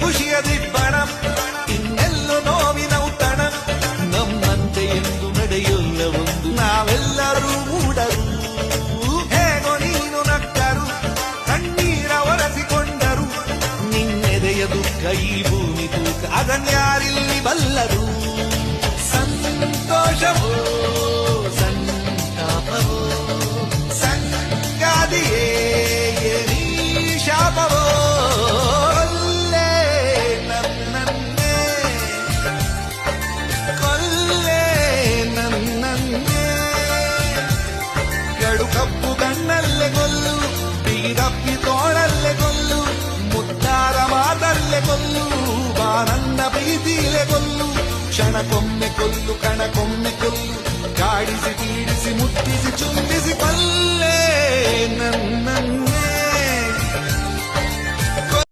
ಖುಷಿಯ ದಿಬ್ಬಣ ಇನ್ನೆಲ್ಲೋ ನೋವಿನ ಔತಣ ನಮ್ಮಂತೆ ಎಂದು ನಡೆಯಲ್ಲ ಒಂದು ನಾವೆಲ್ಲರೂ ಮೂಡರು ಹೇಗೋ ನೀನು ನಕ್ಕರು ಕಣ್ಣೀರ ಒರೆಸಿಕೊಂಡರು ನಿನ್ನೆದೆಯ ದುಃಖ ಈ ಭೂಮಿ ತೂಕ ಅದನ್ಯಾರಿಲ್ಲಿ ಬಲ್ಲರು ಸಂತೋಷವೋ ಸಂತಾಪವೋ ಸಂಗಾದಿಯೇ ನೀ ಶಾಪವೋ ಕೊಲ್ಲೆ ನನ್ನನ್ನೇ ಕೊಲ್ಲೆ ನನ್ನನ್ನೇ ಗಡು ಕಪ್ಪು ಕಣ್ಣಲ್ಲೇ ಕೊಲ್ಲು ಬಿಗಿದಪ್ಪಿ ತೋಳಲ್ಲೇ ಕೊಲ್ಲು ಮುದ್ದಾರ ಮಾತಲ್ಲೇ ಕೊಲ್ಲು ಬಾನಂದ ಪ್ರೀತಿಲೇ ಕೊಲ್ಲು ಕ್ಷಣಕ್ಕೊಮ್ಮೆ ಕೊಲ್ಲು ಕಣಕ್ಕೊಮ್ಮೆ ಕೊಲ್ಲು ಕಾಡಿಸಿ ಪೀಡಿಸಿ ಮುಟ್ಟಿಸಿ ಚುಂಬಿಸಿ ಕೊಲ್ಲೆ ನನ್ನ